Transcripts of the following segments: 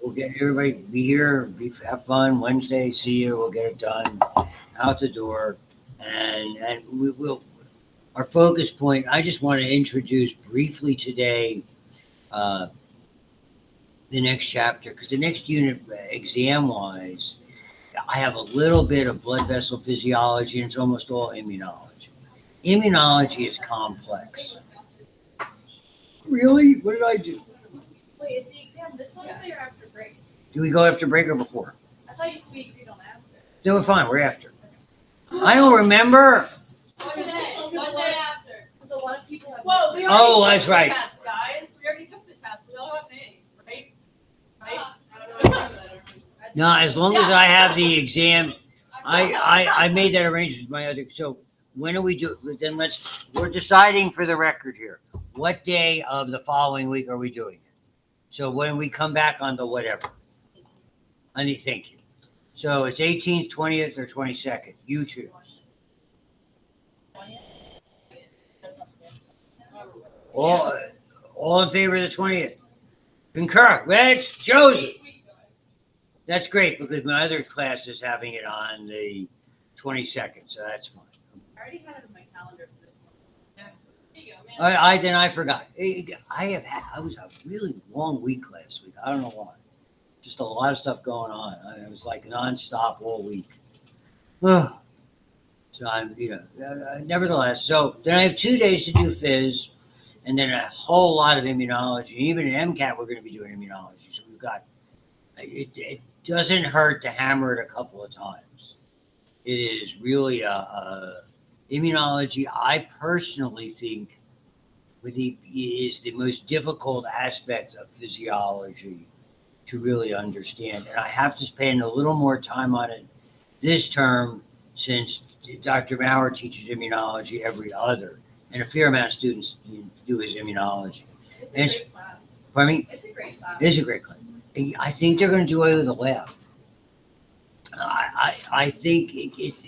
we'll get everybody be here, have fun Wednesday. See you. We'll get it done out the door, and we will. Our focus point. I just want to introduce briefly today the next chapter because the next unit, exam wise, I have a little bit of blood vessel physiology, and it's almost all immunology. Immunology is complex. Really? What did I do? Wait, is the exam this Wednesday or after break? Do we go after break or before? I thought we agreed on after. No, we're fine. We're after. I don't remember. One day after. Because a lot of people have. Whoa, we Oh, already that's took right. the test, guys. We already took the test. We all got an A, right? No, as long as I have the exam, I made that arrangement with my other. So when do we do? Then we're deciding for the record here. What day of the following week are we doing it? So when we come back on the whatever. Thank you. So it's 18th, 20th, or 22nd. You choose. All in favor of the 20th? Concur. Rich, Joseph. That's great because my other class is having it on the 22nd, so that's fine. I already had it in my calendar for this one. There you go, man. I forgot. I was a really long week last week. I don't know why. Just a lot of stuff going on. It was like nonstop all week. So I'm, nevertheless. So then I have 2 days to do phys, and then a whole lot of immunology. Even in MCAT, we're going to be doing immunology. So we've got. It doesn't hurt to hammer it a couple of times. It is really immunology. I personally think is the most difficult aspect of physiology to really understand. And I have to spend a little more time on it this term since Dr. Maurer teaches immunology every other, and a fair amount of students do his immunology. It's a great class. Pardon me? It's a great class. It is a great class. I think they're going to do away with the lab. I think it's.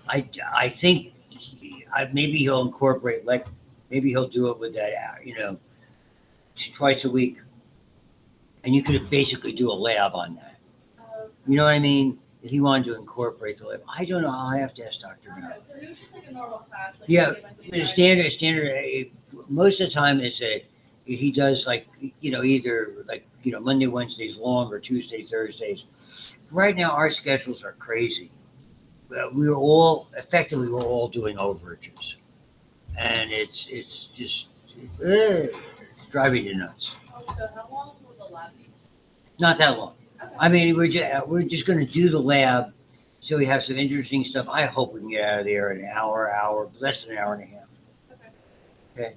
I think maybe he'll incorporate, like maybe he'll do it with that, twice a week, and you could basically do a lab on that. You know what I mean? If he wanted to incorporate the lab, I don't know. I have to ask Dr. Miller. It was just like a normal class. Like Yeah, Wednesday, the standard. Most of the time is he does either Monday, Wednesdays long or Tuesday, Thursdays. Right now, our schedules are crazy. We're all doing overages, and it's just it's driving you nuts. Oh, so how long will the lab be? Not that long. Okay. I mean, we're just going to do the lab, so we have some interesting stuff. I hope we can get out of there in an hour, less than an hour and a half. Okay.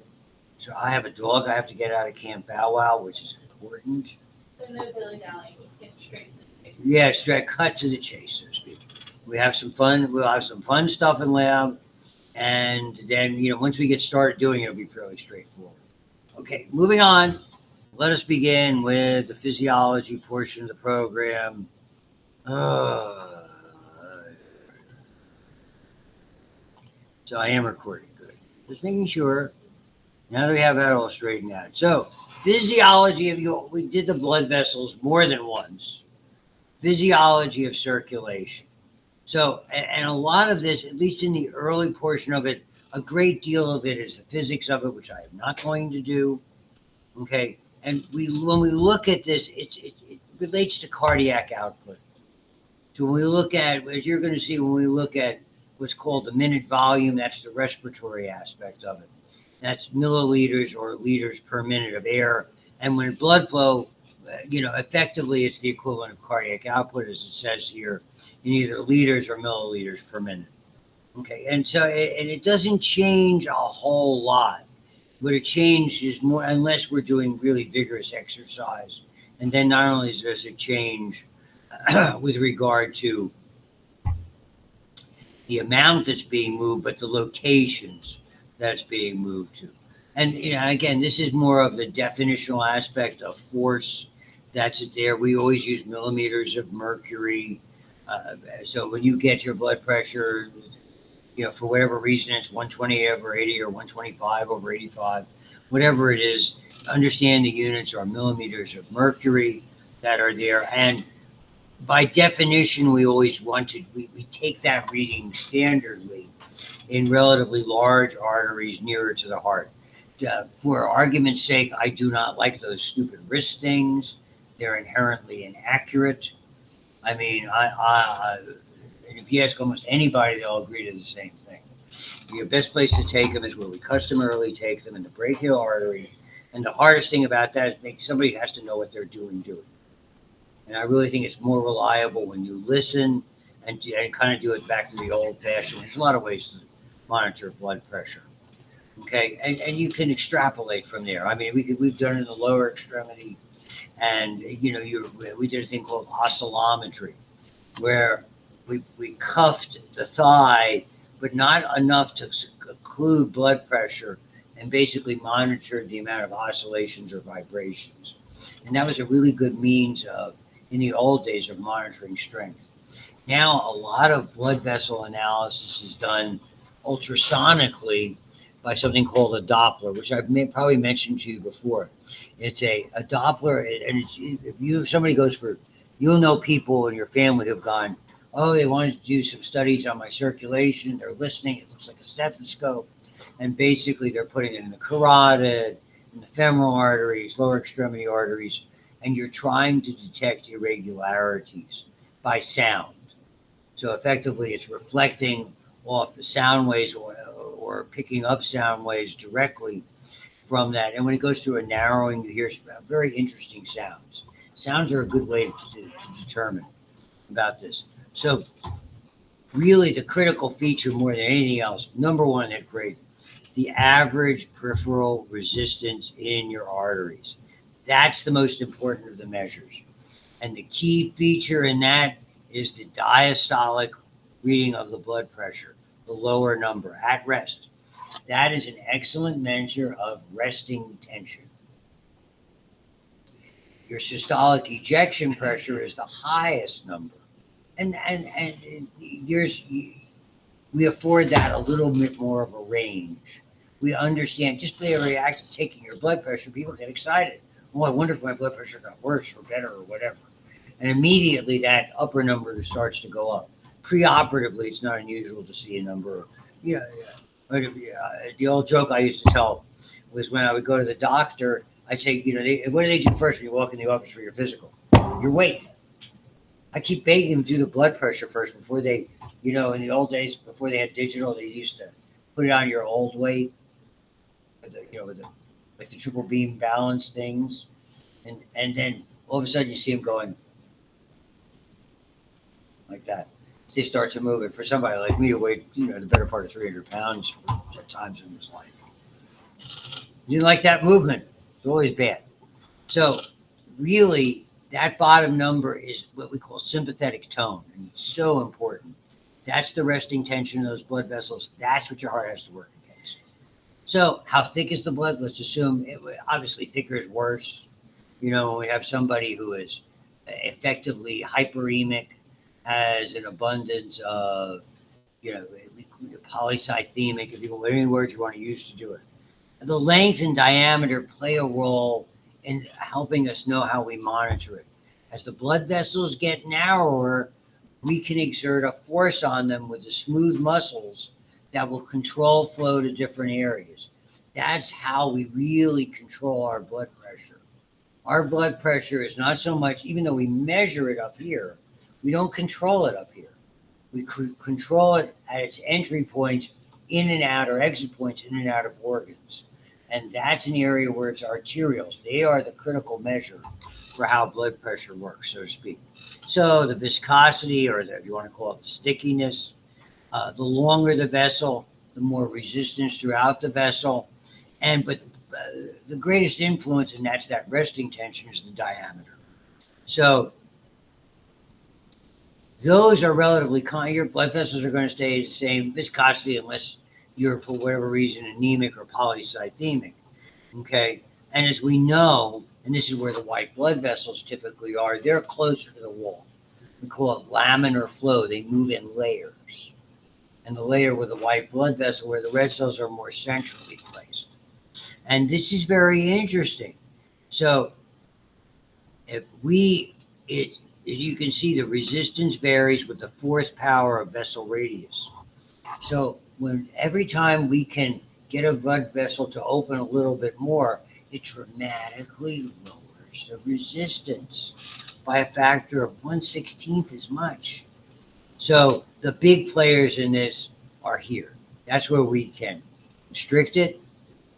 So I have a dog. I have to get out of Camp Bow Wow, which is important. So no dilly-dallying, just get straight to the chase. Yeah, straight cut to the chase, so to speak. We have some fun. We'll have some fun stuff in lab, and then once we get started doing it, it'll be fairly straightforward. Okay, moving on. Let us begin with the physiology portion of the program. So I am recording. Good. Just making sure. Now that we have that all straightened out. So physiology we did the blood vessels more than once. Physiology of circulation. So, and a lot of this, at least in the early portion of it, a great deal of it is the physics of it, which I am not going to do. Okay. And when we look at this, it relates to cardiac output. So when we look at, as you're going to see, when we look at what's called the minute volume, that's the respiratory aspect of it. That's milliliters or liters per minute of air. And when blood flow, effectively it's the equivalent of cardiac output, as it says here, in either liters or milliliters per minute. Okay, and so it doesn't change a whole lot. What it changes more, unless we're doing really vigorous exercise. And then not only does it change with regard to the amount that's being moved, but the locations that's being moved to. And again, this is more of the definitional aspect of force that's it there. We always use millimeters of mercury. So when you get your blood pressure, for whatever reason, it's 120 over 80 or 125 over 85, whatever it is, understand the units are millimeters of mercury that are there. And by definition, we always we take that reading standardly in relatively large arteries nearer to the heart. For argument's sake, I do not like those stupid wrist things. They're inherently inaccurate. I mean, and if you ask almost anybody, they'll agree to the same thing. Your best place to take them is where we customarily take them in the brachial artery. And the hardest thing about that is somebody has to know what they're doing. And I really think it's more reliable when you listen and kind of do it back to the old fashioned. There's a lot of ways to monitor blood pressure. Okay. And you can extrapolate from there. I mean, we've done it in the lower extremity. And, we did a thing called oscillometry, where we cuffed the thigh, but not enough to occlude blood pressure, and basically monitored the amount of oscillations or vibrations. And that was a really good means of, in the old days, of monitoring strength. Now, a lot of blood vessel analysis is done ultrasonically by something called a Doppler, which I've probably mentioned to you before. It's a Doppler, and if somebody goes for, you'll know people in your family who've gone, oh, they wanted to do some studies on my circulation. They're listening. It looks like a stethoscope. And basically, they're putting it in the carotid, in the femoral arteries, lower extremity arteries, and you're trying to detect irregularities by sound. So effectively, it's reflecting off the sound waves or picking up sound waves directly from that. And when it goes through a narrowing, you hear very interesting sounds. Sounds are a good way to determine about this. So really the critical feature more than anything else, number one, that grade, the average peripheral resistance in your arteries. That's the most important of the measures. And the key feature in that is the diastolic reading of the blood pressure, the lower number at rest. That is an excellent measure of resting tension. Your systolic ejection pressure is the highest number. And we afford that a little bit more of a range. We understand just by a act of taking your blood pressure, people get excited. Oh, I wonder if my blood pressure got worse or better or whatever. And immediately that upper number starts to go up. Preoperatively, it's not unusual to see a number. But the old joke I used to tell was when I would go to the doctor, I'd say, what do they do first when you walk in the office for your physical? Your weight. I keep begging them to do the blood pressure first before they, in the old days, before they had digital, they used to put it on your old weight, with the triple beam balance things. And then all of a sudden you see them going like that. They start to move it. For somebody like me who weighed, the better part of 300 pounds at times in his life. You didn't like that movement. It's always bad. So really, that bottom number is what we call sympathetic tone, and it's so important. That's the resting tension of those blood vessels. That's what your heart has to work against. So how thick is the blood? Let's assume obviously thicker is worse. When we have somebody who is effectively hyperemic, has an abundance of, polycythemic, if you want any words you want to use to do it. The length and diameter play a role in helping us know how we monitor it. As the blood vessels get narrower, we can exert a force on them with the smooth muscles that will control flow to different areas. That's how we really control our blood pressure. Our blood pressure is not so much, even though we measure it up here, we don't control it up here. We control it at its entry points in and out, or exit points in and out of organs. And that's an area where it's arterioles. They are the critical measure for how blood pressure works, so to speak. So the viscosity, or if you want to call it the stickiness, the longer the vessel, the more resistance throughout the vessel. But the greatest influence, and that's that resting tension, is the diameter. So those are relatively common. Your blood vessels are going to stay the same viscosity unless you're, for whatever reason, anemic or polycythemic. Okay. And as we know, and this is where the white blood vessels typically are, they're closer to the wall. We call it laminar flow. They move in layers. And the layer with the white blood vessel, where the red cells are more centrally placed. And this is very interesting. So if we, as you can see, the resistance varies with the fourth power of vessel radius. So every time we can get a blood vessel to open a little bit more, it dramatically lowers the resistance by a factor of 1/16 as much. So the big players in this are here. That's where we can constrict it,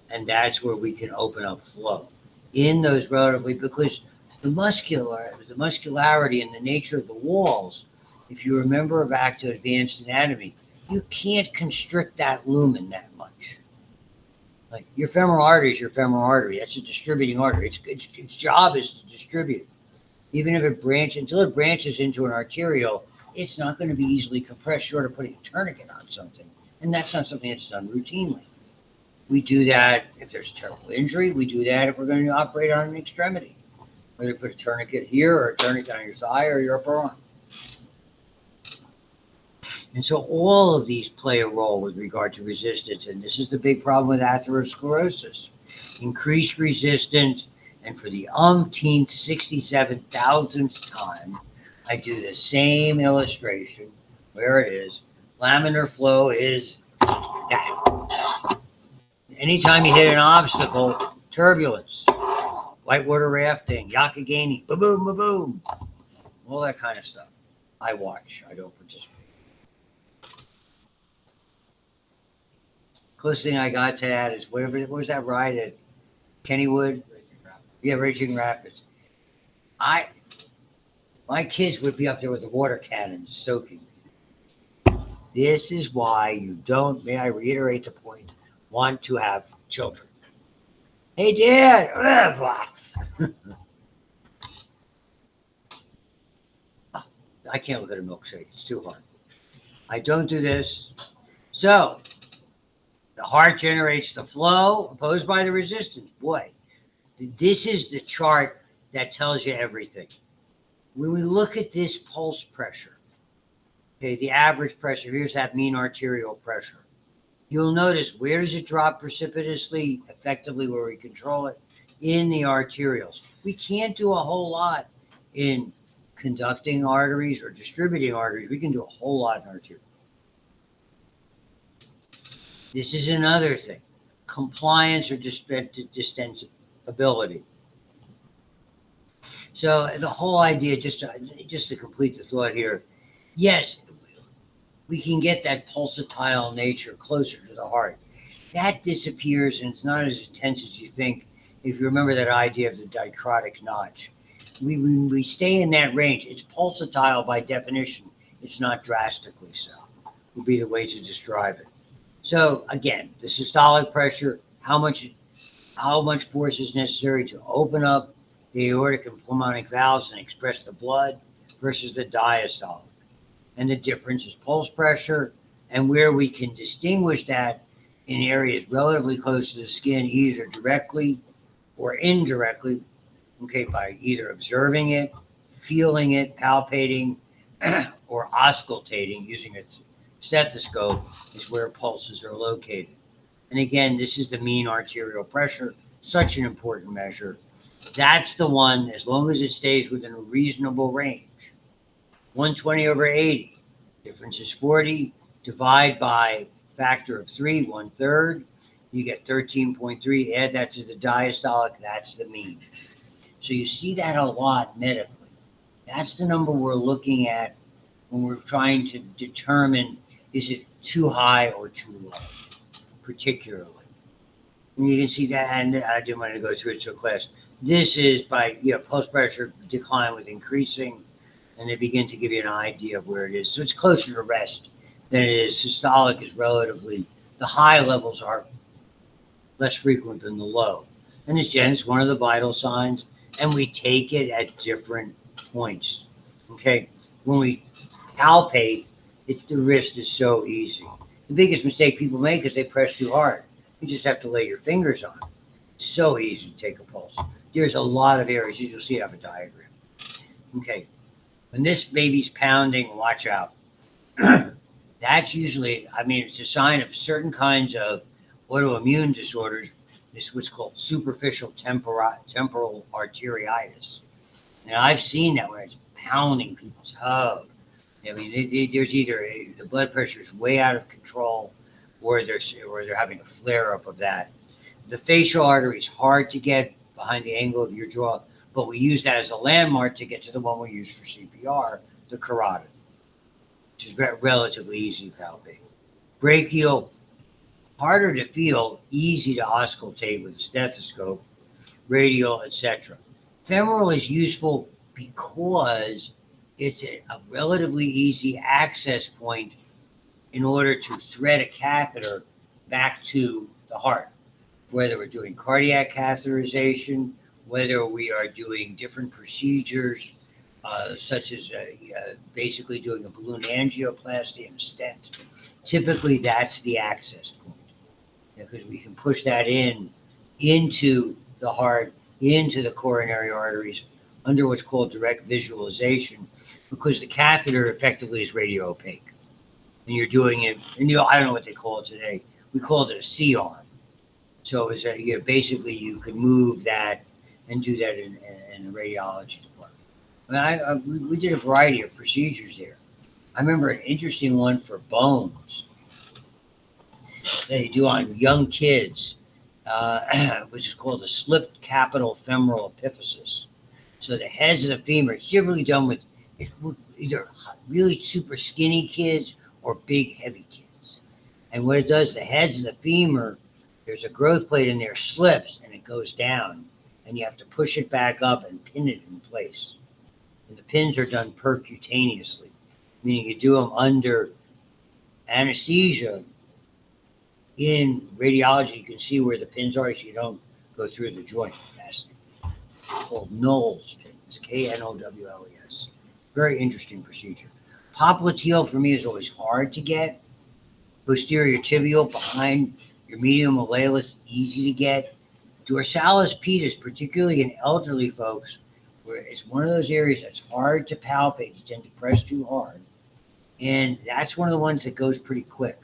and that's where we can open up flow in those relatively, because the muscularity and the nature of the walls, if you remember back to advanced anatomy, you can't constrict that lumen that much. Like your femoral artery is your femoral artery. That's a distributing artery. Its job is to distribute. Even if until it branches into an arteriole, it's not going to be easily compressed short of putting a tourniquet on something. And that's not something that's done routinely. We do that if there's a terrible injury. We do that if we're going to operate on an extremity. Whether put a tourniquet here or a tourniquet on your thigh or your upper arm. And so all of these play a role with regard to resistance. And this is the big problem with atherosclerosis. Increased resistance. And for the umpteenth 67,000th time, I do the same illustration. Where it is. Laminar flow is that. Anytime you hit an obstacle, turbulence, whitewater rafting, yakagani, ba-boom, ba-boom, all that kind of stuff. I watch. I don't participate. Closest thing I got to that is what was that ride at Kennywood? Yeah, Raging Rapids. My kids would be up there with the water cannons soaking. This is why you don't, may I reiterate the point, want to have children. Hey, Dad. I can't look at a milkshake. It's too hard. I don't do this. So the heart generates the flow opposed by the resistance. Boy, this is the chart that tells you everything. When we look at this pulse pressure, okay, the average pressure, here's that mean arterial pressure. You'll notice, where does it drop precipitously, effectively where we control it? In the arterioles. We can't do a whole lot in conducting arteries or distributing arteries. We can do a whole lot in arterials. This is another thing. Compliance or distensibility. So the whole idea, just to complete the thought here, yes, we can get that pulsatile nature closer to the heart. That disappears, and it's not as intense as you think. If you remember that idea of the dichrotic notch, we stay in that range. It's pulsatile by definition. It's not drastically so. Would be the way to describe it. So again, the systolic pressure, how much force is necessary to open up the aortic and pulmonic valves and express the blood versus the diastolic. And the difference is pulse pressure, and where we can distinguish that in areas relatively close to the skin, either directly or indirectly, okay, by either observing it, feeling it, palpating, or auscultating using a stethoscope, is where pulses are located. And again, this is the mean arterial pressure, such an important measure. That's the one, as long as it stays within a reasonable range. 120/80, difference is 40, divide by factor of 3, 1/3, you get 13.3, add that to the diastolic, that's the mean. So you see that a lot medically. That's the number we're looking at when we're trying to determine, is it too high or too low, particularly. And you can see that, and I didn't want to go through it so fast. This is by pulse pressure decline with increasing, and they begin to give you an idea of where it is. So it's closer to rest than it is. Systolic is relatively, the high levels are less frequent than the low. And it's one of the vital signs, and we take it at different points. Okay, when we palpate, the wrist is so easy. The biggest mistake people make is they press too hard. You just have to lay your fingers on it. It's so easy to take a pulse. There's a lot of areas, you'll see I have a diagram. Okay, when this baby's pounding, watch out. That's usually, it's a sign of certain kinds of autoimmune disorders, This is what's called superficial temporal arteriitis. And I've seen that where it's pounding people's head. I mean, there's either the blood pressure is way out of control, or they're having a flare up of that. The facial artery is hard to get behind the angle of your jaw, but we use that as a landmark to get to the one we use for CPR, the carotid, which is relatively easy to palpate. Brachial, harder to feel, easy to auscultate with a stethoscope. Radial, etc. Femoral is useful because it's a relatively easy access point in order to thread a catheter back to the heart, whether we're doing cardiac catheterization, whether we are doing different procedures, such as basically doing a balloon angioplasty and a stent. Typically, that's the access point, because we can push that into the heart, into the coronary arteries, under what's called direct visualization, because the catheter effectively is radio opaque. And you're doing it, and I don't know what they call it today. We called it a C-arm. So it's basically you could move that and do that in the radiology department. We did a variety of procedures there. I remember an interesting one for bones they do on young kids, which is called a slipped capital femoral epiphysis. So the heads of the femur, it's generally done with either really super skinny kids or big heavy kids. And what it does, the heads of the femur, there's a growth plate in there, slips and it goes down, and you have to push it back up and pin it in place. And the pins are done percutaneously, meaning you do them under anesthesia. In radiology, you can see where the pins are, so you don't go through the joint. That's called Knowles pins, Knowles. Very interesting procedure. Popliteal for me is always hard to get. Posterior tibial behind your medial malleolus, easy to get. Dorsalis pedis, particularly in elderly folks, where it's one of those areas that's hard to palpate. You tend to press too hard. And that's one of the ones that goes pretty quick.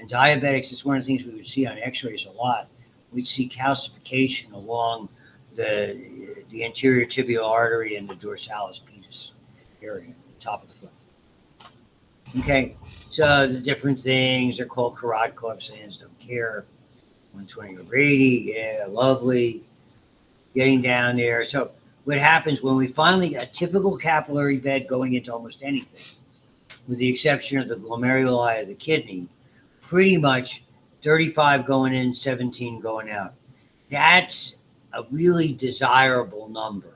And diabetics, it's one of the things we would see on x-rays a lot. We'd see calcification along the anterior tibial artery and the dorsalis pedis area, top of the foot. Okay, so the different things, they're called carotid coefficients, don't care. 120 over 80, yeah, lovely. Getting down there. So what happens when we finally got a typical capillary bed going into almost anything, with the exception of the glomeruli of the kidney, pretty much 35 going in, 17 going out. That's a really desirable number.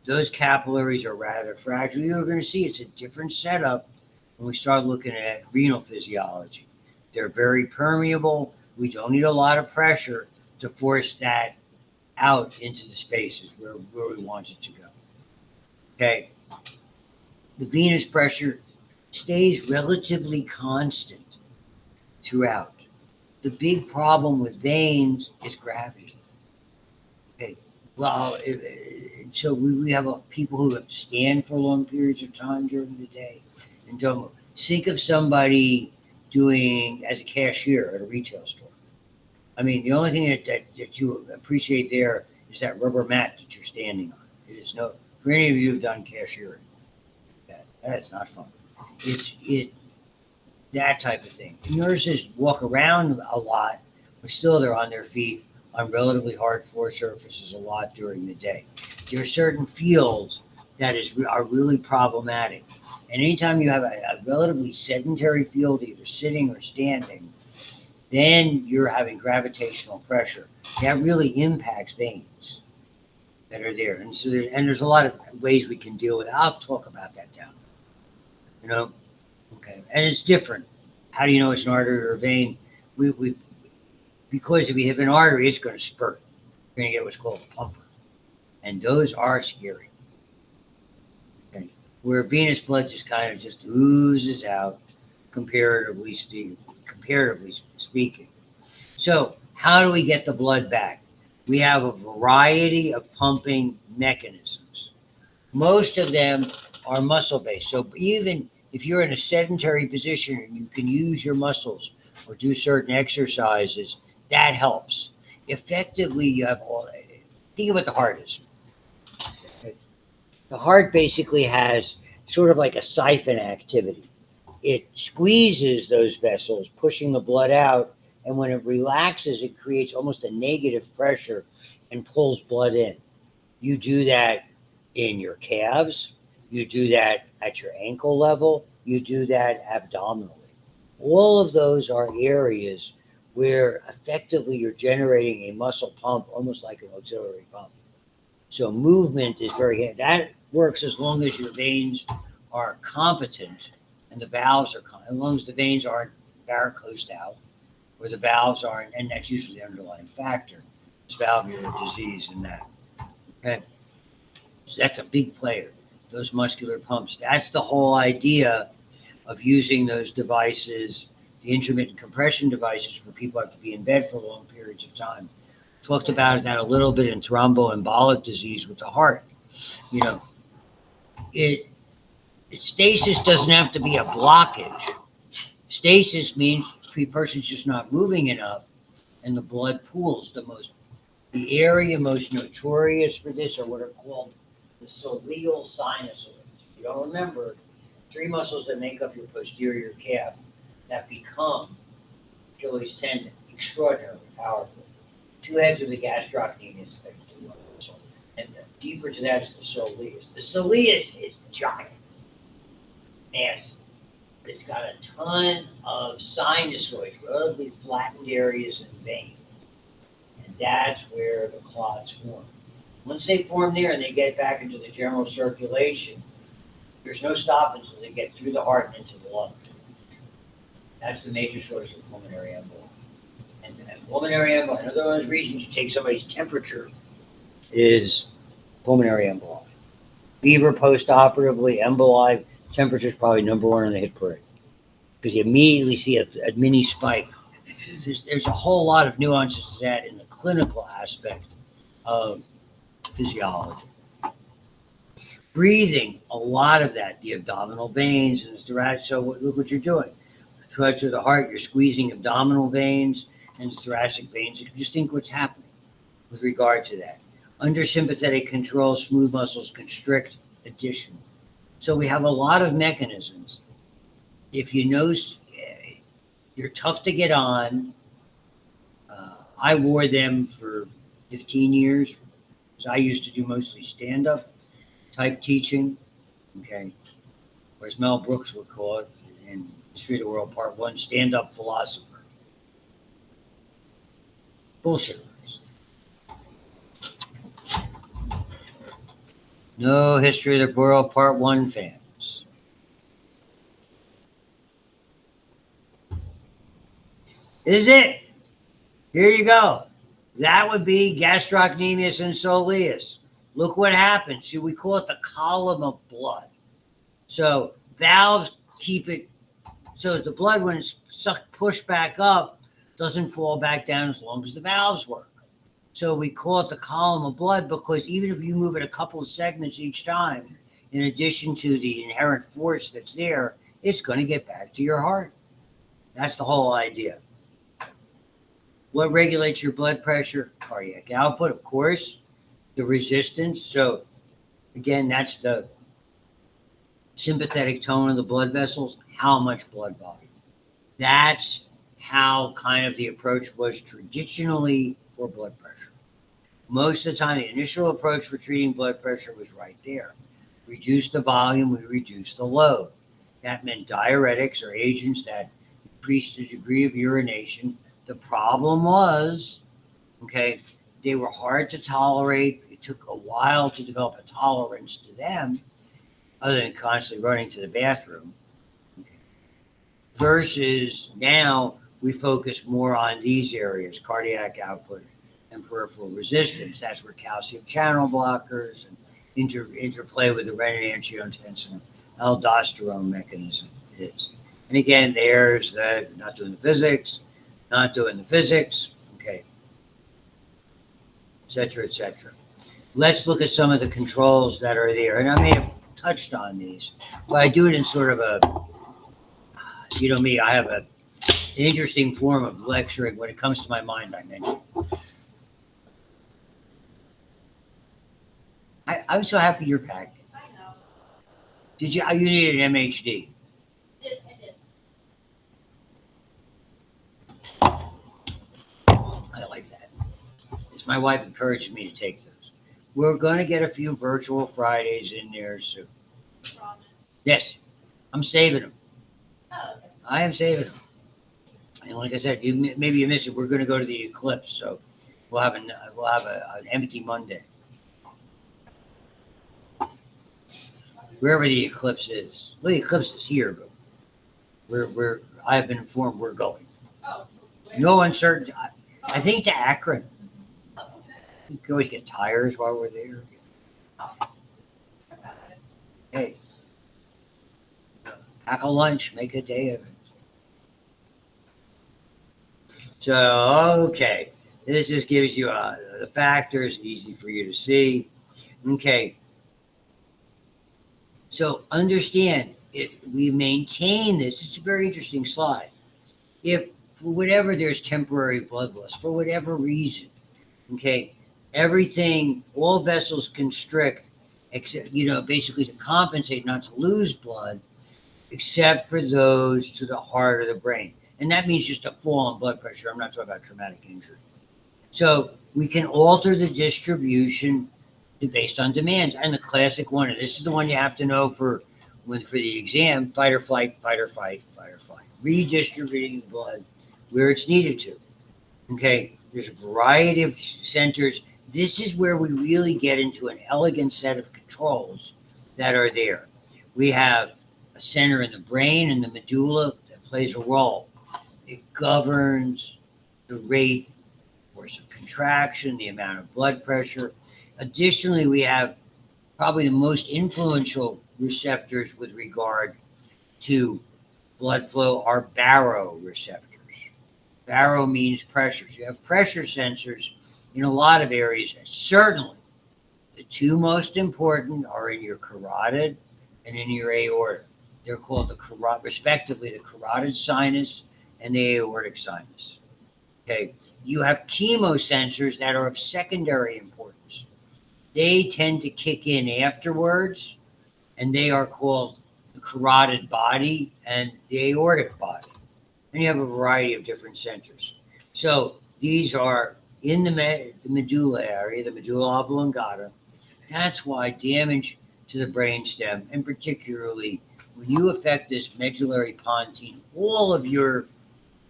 Those capillaries are rather fragile. You're going to see it's a different setup when we start looking at renal physiology. They're very permeable. We don't need a lot of pressure to force that out into the spaces where we want it to go. Okay. The venous pressure stays relatively constant throughout. The big problem with veins is gravity. Okay, well, so we have people who have to stand for long periods of time during the day and don't move. Think of somebody doing as a cashier at a retail store. I mean, the only thing that you appreciate there is that rubber mat that you're standing on. It is no, for any of you who've done cashiering, that is not fun. That type of thing. Nurses walk around a lot, but still they're on their feet on relatively hard floor surfaces a lot during the day. There are certain fields that are really problematic. And anytime you have a relatively sedentary field, either sitting or standing, then you're having gravitational pressure. That really impacts veins that are there. And so there's a lot of ways we can deal with it. I'll talk about that down. Okay, and it's different. How do you know it's an artery or a vein? Because if you have an artery, it's going to spurt. You're going to get what's called a pumper, and those are scary. Okay, where venous blood just kind of just oozes out, comparatively speaking. So, how do we get the blood back? We have a variety of pumping mechanisms. Most of them are muscle-based. So even if you're in a sedentary position and you can use your muscles or do certain exercises, that helps. effectively you have all. Think of what the heart is. The heart basically has sort of like a siphon activity. It squeezes those vessels, pushing the blood out, and when it relaxes, it creates almost a negative pressure and pulls blood in. You do that in your calves, you do that at your ankle level, you do that abdominally. All of those are areas where effectively you're generating a muscle pump, almost like an auxiliary pump. So movement is that works as long as your veins are competent and the valves are, as long as the veins aren't varicosed out or the valves aren't, and that's usually the underlying factor. It's valvular disease in that. Okay. So that's a big player, those muscular pumps. That's the whole idea of using those devices, the intermittent compression devices for people who have to be in bed for long periods of time. Talked about that a little bit in thromboembolic disease with the heart. You know, stasis doesn't have to be a blockage. Stasis means the person's just not moving enough and the blood pools. The area most notorious for this are what are called the soleal sinusoids. If you don't remember, 3 muscles that make up your posterior calf that become Achilles tendon, extraordinarily powerful. 2 heads of the gastrocnemius, and deeper to that is the soleus. The soleus is giant, massive, but it's got a ton of sinusoids, relatively flattened areas in the vein, and that's where the clots form. Once they form there and they get back into the general circulation, there's no stopping until they get through the heart and into the lung. That's the major source of pulmonary embolism. And pulmonary embolism, another one of those reasons you take somebody's temperature is pulmonary embolism. Fever post-operatively, emboli, temperature is probably number 1 on the hit parade because you immediately see a mini spike. There's a whole lot of nuances to that in the clinical aspect of physiology. Breathing, a lot of that, the abdominal veins and the thoracic. So look what you're doing. Through the heart, you're squeezing abdominal veins and the thoracic veins. You can just think what's happening with regard to that. Under sympathetic control, smooth muscles constrict addition. So we have a lot of mechanisms. If you know you're tough to get on, I wore them for 15 years because I used to do mostly stand-up type teaching, okay, or as Mel Brooks would call it in History of the World Part 1, stand-up philosopher. Bullshit. No History of the World Part 1 fans. Is it? Here you go. That would be gastrocnemius and soleus. Look what happens. See, we call it the column of blood. So valves keep it so that the blood, when it's pushed back up, doesn't fall back down as long as the valves work. So we call it the column of blood because even if you move it a couple of segments each time, in addition to the inherent force that's there, it's going to get back to your heart. That's the whole idea. What regulates your blood pressure? Cardiac output, of course. The resistance. So again, that's the sympathetic tone of the blood vessels. How much blood volume? That's how kind of the approach was traditionally for blood pressure. Most of the time, the initial approach for treating blood pressure was right there. Reduce the volume, we reduce the load. That meant diuretics or agents that increased the degree of urination. The problem was, okay, they were hard to tolerate. It took a while to develop a tolerance to them, other than constantly running to the bathroom. Okay. Versus now, we focus more on these areas, cardiac output and peripheral resistance. That's where calcium channel blockers and interplay with the renin-angiotensin aldosterone mechanism is. And again, there's the not doing the physics, okay, et cetera, et cetera. Let's look at some of the controls that are there. And I may have touched on these, but I do it in sort of a, you know me, I have an interesting form of lecturing. When it comes to my mind, I mention. I'm so happy you're back. I know. Did you? You needed an MHD. I did. I like that. It's my wife encouraged me to take those. We're going to get a few virtual Fridays in there soon. Promise. Yes, I'm saving them. Oh, okay. I am saving them. And like I said, maybe you missed it. We're going to go to the eclipse, so we'll have an empty Monday wherever the eclipse is. Well, the eclipse is here, but we're I have been informed we're going. Oh. Where? No uncertainty. I Oh. think to Akron. Oh, okay. We can always get tires while we're there. Okay. Hey, pack a lunch, make a day of it. So, okay, this just gives you the factors, easy for you to see. Okay, so understand it. We maintain this. It's a very interesting slide. If for whatever there's temporary blood loss, for whatever reason, okay, everything, all vessels constrict, except basically to compensate not to lose blood, except for those to the heart or the brain. And that means just a fall in blood pressure. I'm not talking about traumatic injury. So we can alter the distribution based on demands. And the classic one, and this is the one you have to know for the exam, fight or flight, fight or fight, fight or flight. Redistributing the blood where it's needed to. Okay, there's a variety of centers. This is where we really get into an elegant set of controls that are there. We have a center in the brain and the medulla that plays a role. It governs the rate, force of contraction, the amount of blood pressure. Additionally, we have probably the most influential receptors with regard to blood flow are baroreceptors. Baro means pressures. You have pressure sensors in a lot of areas. Certainly, the two most important are in your carotid and in your aorta. They're called respectively the carotid sinus and the aortic sinus. Okay, you have chemosensors that are of secondary importance. They tend to kick in afterwards, and they are called the carotid body and the aortic body. And you have a variety of different centers. So these are in the medulla area, the medulla oblongata. That's why damage to the brainstem, and particularly when you affect this medullary pontine, all of your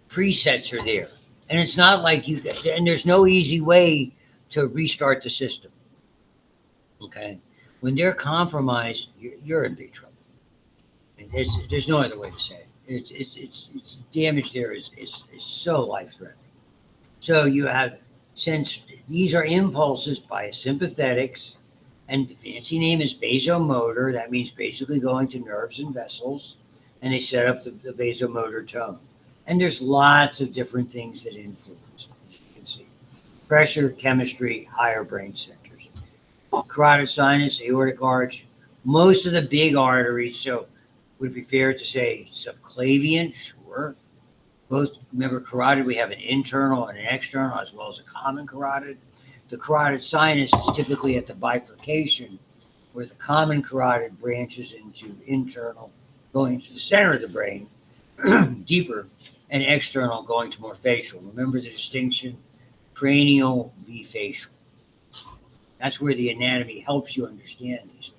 presets are there. And it's not like and there's no easy way to restart the system. Okay? When they're compromised, you're in big trouble. There's no other way to say it. It's damage there is so life-threatening. So you have, since these are impulses by sympathetics, and the fancy name is vasomotor, that means basically going to nerves and vessels, and they set up the vasomotor tone. And there's lots of different things that influence, as you can see. Pressure, chemistry, higher brain centers. Carotid sinus, aortic arch, most of the big arteries. So would it be fair to say subclavian? Sure. Both, remember, carotid, we have an internal and an external, as well as a common carotid. The carotid sinus is typically at the bifurcation, where the common carotid branches into internal, going to the center of the brain, deeper, and external, going to more facial. Remember the distinction? Cranial v facial. That's where the anatomy helps you understand these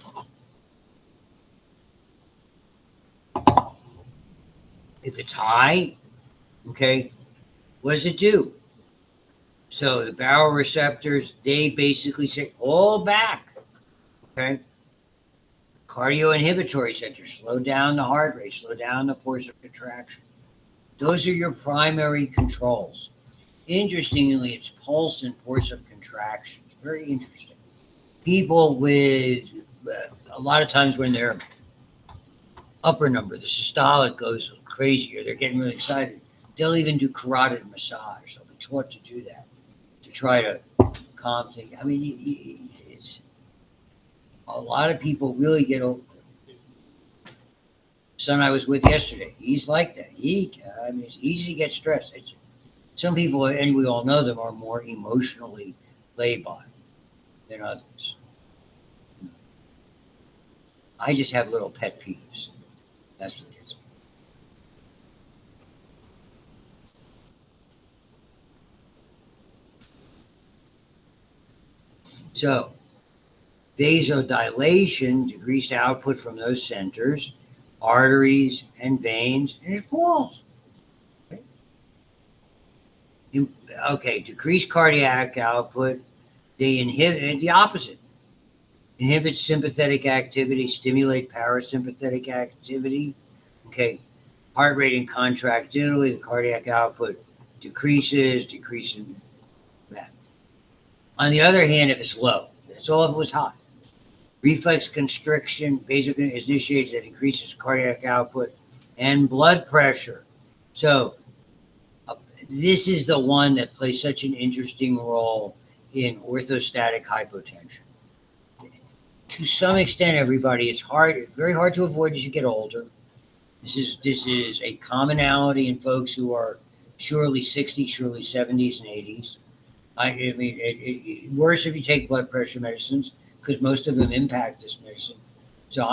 things. If it's high, okay, what does it do? So the baroreceptors, they basically say, all back, okay? Cardioinhibitory centers, slow down the heart rate, slow down the force of contraction. Those are your primary controls. Interestingly, it's pulse and force of contraction. It's very interesting. People with, a lot of times when their upper number, the systolic goes crazy or they're getting really excited, they'll even do carotid massage. They'll be taught to do that, to try to calm things. I mean, it's a lot of people really get over it. Son I was with yesterday, he's like that. It's easy to get stressed. Some people, and we all know them, are more emotionally laid by than others. I just have little pet peeves. That's what it is. So, vasodilation, decreased output from those centers, arteries and veins, and it falls. Okay, decreased cardiac output, they inhibit the opposite. Inhibit sympathetic activity, stimulate parasympathetic activity. Okay, heart rate and contractility, the cardiac output decreasing that. On the other hand, if it's low, that's all if it was high. Reflex constriction, vasoconstriction is initiated that increases cardiac output and blood pressure. So this is the one that plays such an interesting role in orthostatic hypotension. To some extent, everybody, it's very hard to avoid as you get older. This is a commonality in folks who are surely 60s, surely 70s and 80s. I mean, worse if you take blood pressure medicines because most of them impact this medicine. So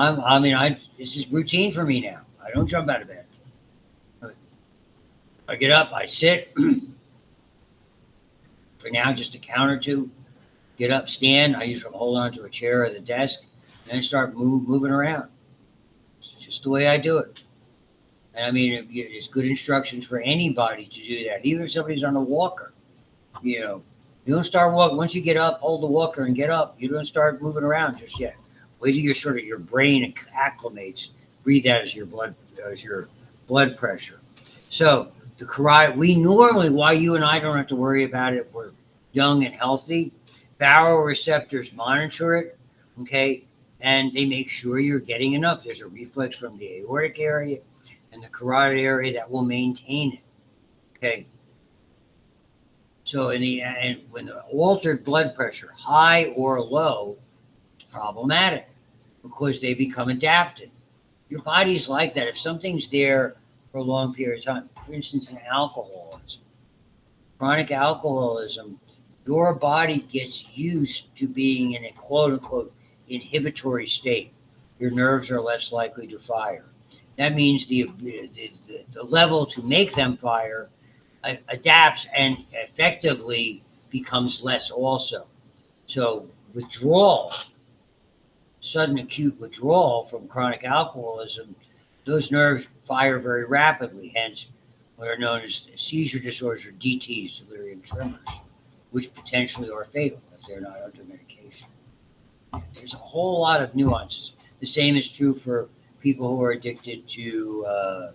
this is routine for me now. I don't jump out of bed. I get up, I sit. For now, just a count or two. Get up, stand. I usually hold on to a chair or the desk, and then start moving around. It's just the way I do it. And I mean, it's good instructions for anybody to do that. Even if somebody's on a walker, you don't start walking. Once you get up, hold the walker and get up. You don't start moving around just yet. Wait till your brain acclimates. Breathe that as your blood pressure. So the carotid, why you and I don't have to worry about it if we're young and healthy. Baroreceptors monitor it, okay, and they make sure you're getting enough. There's a reflex from the aortic area and the carotid area that will maintain it, okay. So when the altered blood pressure, high or low, it's problematic because they become adapted. Your body's like that. If something's there for a long period of time, for instance, in alcoholism, chronic alcoholism, your body gets used to being in a quote-unquote inhibitory state. Your nerves are less likely to fire. That means the level to make them fire adapts and effectively becomes less also. So sudden acute withdrawal from chronic alcoholism, those nerves fire very rapidly, hence what are known as seizure disorders or DTs, delirium tremors, which potentially are fatal if they're not under medication. There's a whole lot of nuances. The same is true for people who are addicted to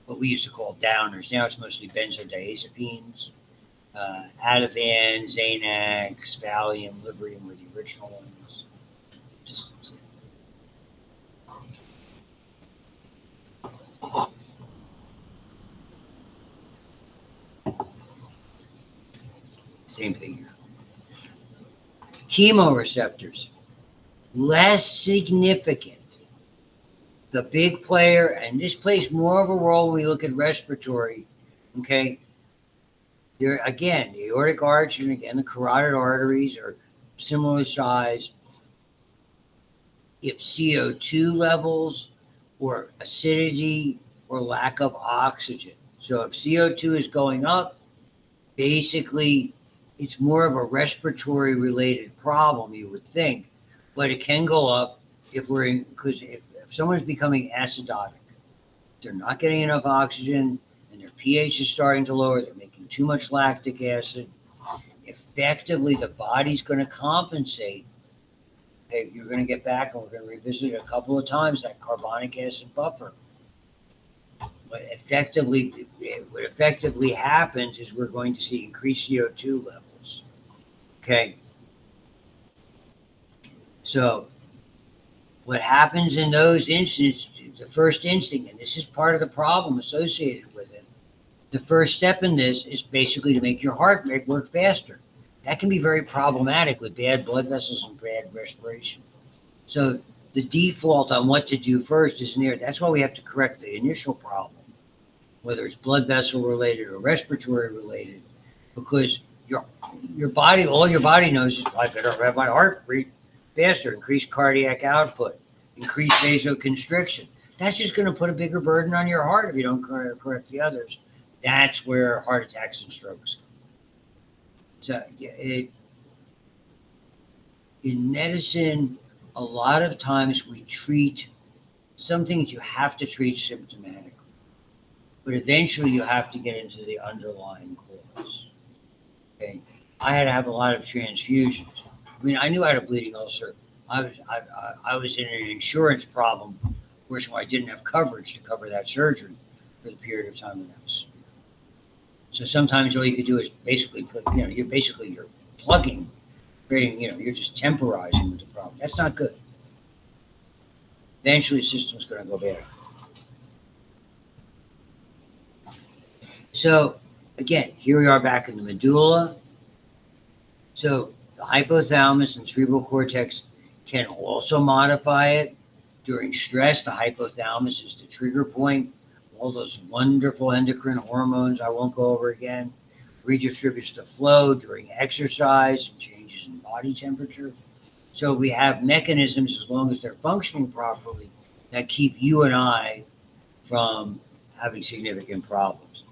what we used to call downers. Now it's mostly benzodiazepines, Ativan, Xanax, Valium, Librium were the original ones. Same thing here. Chemoreceptors, less significant. The big player, and this plays more of a role when we look at respiratory, okay? There again, the aortic arch and again the carotid arteries are similar size. If CO2 levels or acidity or lack of oxygen. So if CO2 is going up, basically it's more of a respiratory related problem, you would think, but it can go up because if someone's becoming acidotic, they're not getting enough oxygen and their pH is starting to lower, they're making too much lactic acid. Effectively, the body's going to compensate. Hey, you're going to get back and we're going to revisit it a couple of times, that carbonic acid buffer. What effectively happens is we're going to see increased CO2 levels. Okay. So what happens in those instances, the first instinct, and this is part of the problem associated with it, the first step in this is basically to make your heart rate work faster. That can be very problematic with bad blood vessels and bad respiration. So the default on what to do first isn't there. That's why we have to correct the initial problem, whether it's blood vessel related or respiratory related, because your body, all your body knows is I better have my heart rate faster, increase cardiac output. increased vasoconstriction. That's just going to put a bigger burden on your heart if you don't correct the others. That's where heart attacks and strokes come. So in medicine, a lot of times we treat some things you have to treat symptomatically, but eventually you have to get into the underlying cause. Okay, I had to have a lot of transfusions. I mean, I knew I had a bleeding ulcer. I was in an insurance problem, where I didn't have coverage to cover that surgery for the period of time that I was. So sometimes all you could do is basically you're plugging, creating, you're just temporizing with the problem. That's not good. Eventually the system's going to go bad. So again, here we are back in the medulla. So the hypothalamus and cerebral cortex can also modify it. During stress, the hypothalamus is the trigger point. All those wonderful endocrine hormones I won't go over again. Redistributes the flow during exercise and changes in body temperature. So we have mechanisms, as long as they're functioning properly, that keep you and I from having significant problems.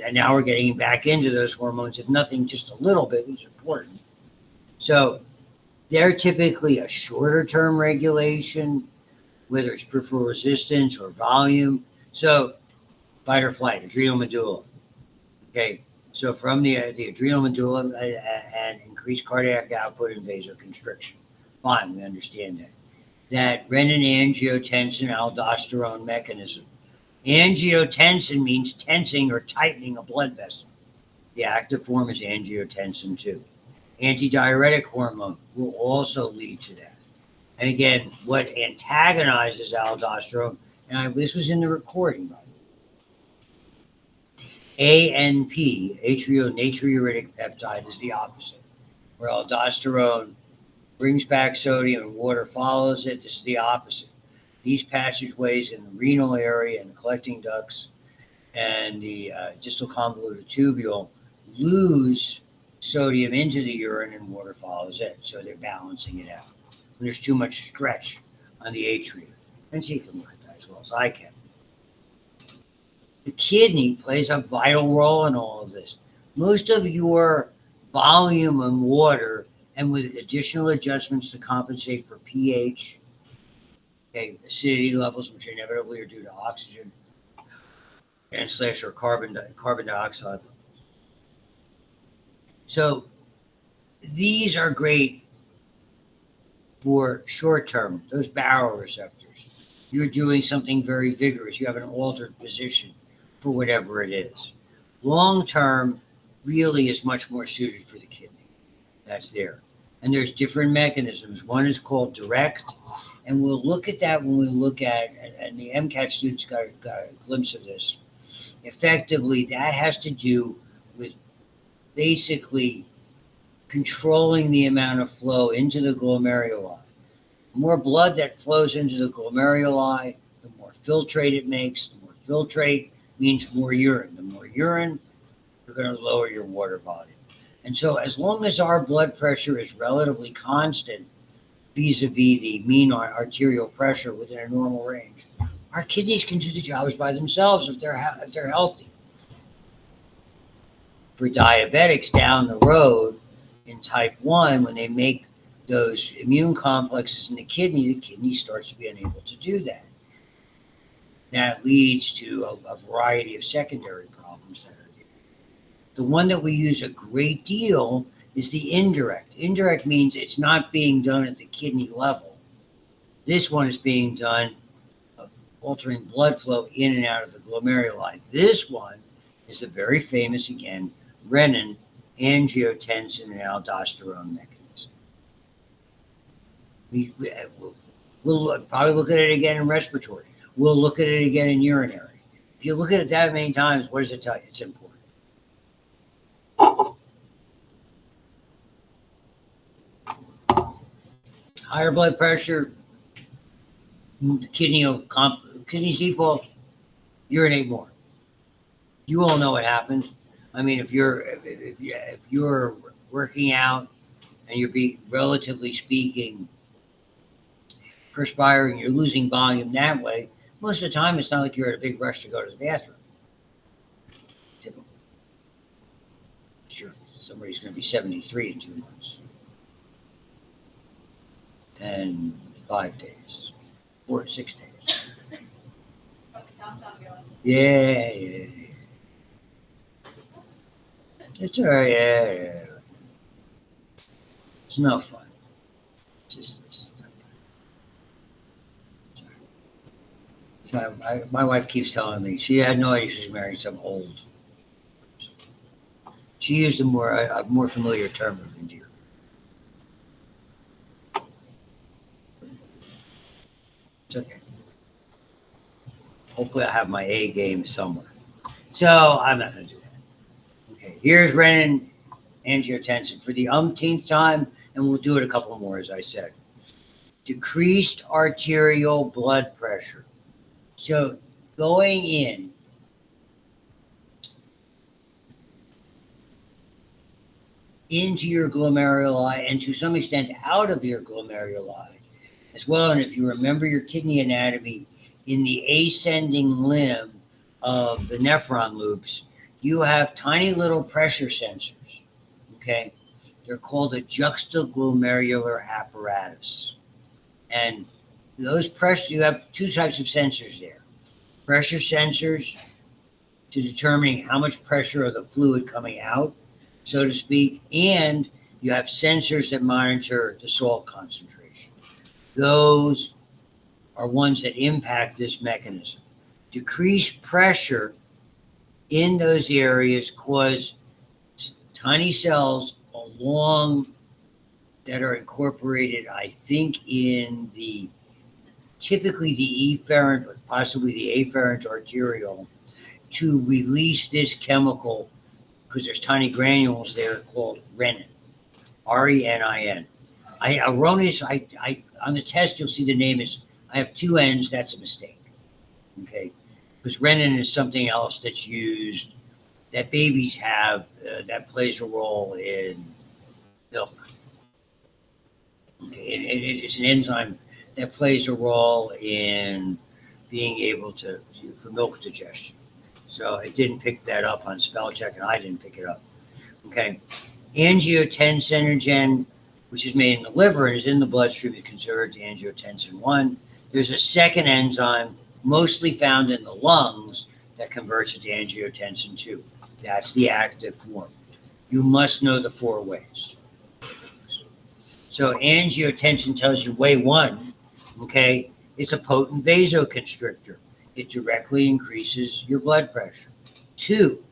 And now we're getting back into those hormones, if nothing, just a little bit is important. So they're typically a shorter term regulation, whether it's peripheral resistance or volume. So fight or flight, adrenal medulla. Okay, so from the adrenal medulla and increased cardiac output and vasoconstriction. Fine, we understand that. That renin-angiotensin-aldosterone mechanism. Angiotensin means tensing or tightening a blood vessel. The active form is angiotensin 2. Antidiuretic hormone will also lead to that. And again, what antagonizes aldosterone, and this was in the recording, by the way. ANP, natriuretic peptide, is the opposite, where aldosterone brings back sodium and water follows it. This is the opposite. These passageways in the renal area and the collecting ducts and the distal convoluted tubule lose sodium into the urine and water follows it. So they're balancing it out. When there's too much stretch on the atria. And so you can look at that as well as I can. The kidney plays a vital role in all of this. Most of your volume and water, and with additional adjustments to compensate for pH, okay, acidity levels, which inevitably are due to oxygen and / or carbon dioxide levels. So these are great for short term, those baroreceptors. You're doing something very vigorous. You have an altered position for whatever it is. Long term really is much more suited for the kidney. That's there. And there's different mechanisms. One is called direct, and we'll look at that when we look at, and the MCAT students got a glimpse of this. Effectively, that has to do with basically controlling the amount of flow into the glomeruli. The more blood that flows into the glomeruli, the more filtrate it makes. The more filtrate means more urine. The more urine, you're going to lower your water volume. And so as long as our blood pressure is relatively constant vis-a-vis the mean arterial pressure within a normal range, our kidneys can do the jobs by themselves if they're healthy. For diabetics down the road in type 1, when they make those immune complexes in the kidney starts to be unable to do that. That leads to a variety of secondary problems that are there. The one that we use a great deal is the indirect. Indirect means it's not being done at the kidney level. This one is being done altering blood flow in and out of the glomeruli. This one is the very famous, again, renin, angiotensin, and aldosterone mechanism. We'll probably look at it again in respiratory. We'll look at it again in urinary. If you look at it that many times, what does it tell you? It's important. Higher blood pressure, kidney's default, urinate more. You all know what happens. I mean, if you're working out and you're relatively speaking, perspiring, you're losing volume that way. Most of the time, it's not like you're in a big rush to go to the bathroom. Typical. Sure, somebody's going to be 73 in 2 months. And 5 days. 4 to 6 days. Yeah. It's all right, yeah. It's no fun. Just not fun. So my wife keeps telling me she had no idea she was marrying some old. She used a more familiar term of endearment. It's okay. Hopefully I have my A game somewhere. So I'm not going to do that. Okay, here's renin angiotensin for the umpteenth time, and we'll do it a couple more, as I said. Decreased arterial blood pressure. So going into your glomeruli and to some extent out of your glomeruli as well. And if you remember your kidney anatomy, in the ascending limb of the nephron loops, you have tiny little pressure sensors. Okay, they're called a juxtaglomerular apparatus. And those pressure, you have 2 types of sensors there. Pressure sensors to determining how much pressure of the fluid coming out, so to speak, and you have sensors that monitor the salt concentration. Those are ones that impact this mechanism. Decreased pressure in those areas cause tiny cells along that are incorporated, I think, in typically the efferent, but possibly the afferent arteriole, to release this chemical, because there's tiny granules there called renin, R-E-N-I-N. On the test, you'll see the name is, I have 2 N's, that's a mistake. Okay, because renin is something else that's used, that babies have, that plays a role in milk. Okay, it's an enzyme that plays a role in being able for milk digestion. So it didn't pick that up on spell check, and I didn't pick it up. Okay, angiotensinogen, which is made in the liver and is in the bloodstream, is considered angiotensin 1. There's a second enzyme, mostly found in the lungs, that converts it to angiotensin 2. That's the active form. You must know the 4 ways. So angiotensin tells you way 1, okay? It's a potent vasoconstrictor. It directly increases your blood pressure. 2,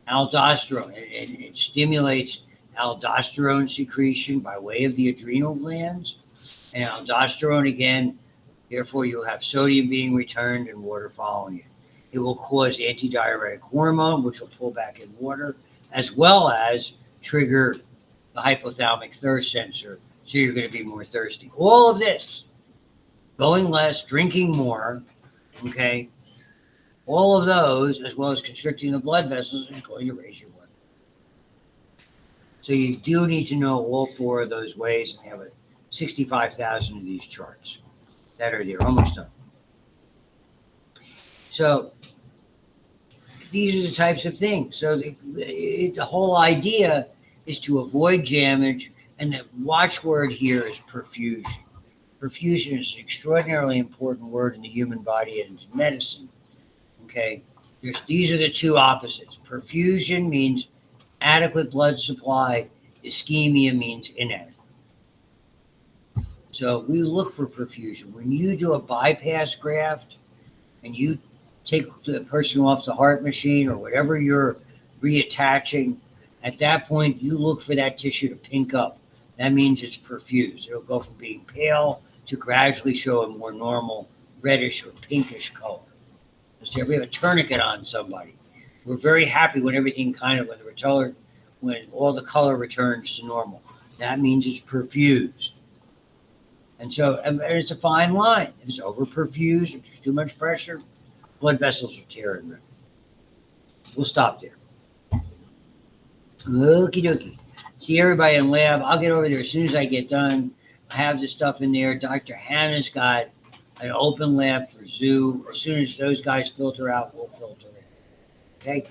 aldosterone. It stimulates aldosterone secretion by way of the adrenal glands. And aldosterone, again, therefore you'll have sodium being returned and water following it. It will cause antidiuretic hormone, which will pull back in water, as well as trigger the hypothalamic thirst sensor, so you're going to be more thirsty. All of this, going less, drinking more, okay, all of those, as well as constricting the blood vessels, is going to raise your blood. So you do need to know all 4 of those ways, and they have 65,000 of these charts that are there, almost done. So these are the types of things. So the whole idea is to avoid damage, and the watchword here is perfusion. Perfusion is an extraordinarily important word in the human body and in medicine. Okay, these are the 2 opposites. Perfusion means adequate blood supply. Ischemia means inadequate. So we look for perfusion. When you do a bypass graft and you take the person off the heart machine or whatever you're reattaching, at that point, you look for that tissue to pink up. That means it's perfused. It'll go from being pale to gradually show a more normal reddish or pinkish color. So if we have a tourniquet on somebody, we're very happy when everything when all the color returns to normal. That means it's perfused. And so and it's a fine line. If it's over-perfused, if there's too much pressure, blood vessels are tearing. We'll stop there. Okie dokie. See everybody in lab. I'll get over there as soon as I get done. I have the stuff in there. Dr. Hannah's got an open lab for zoo. As soon as those guys filter out, we'll filter in. Okay?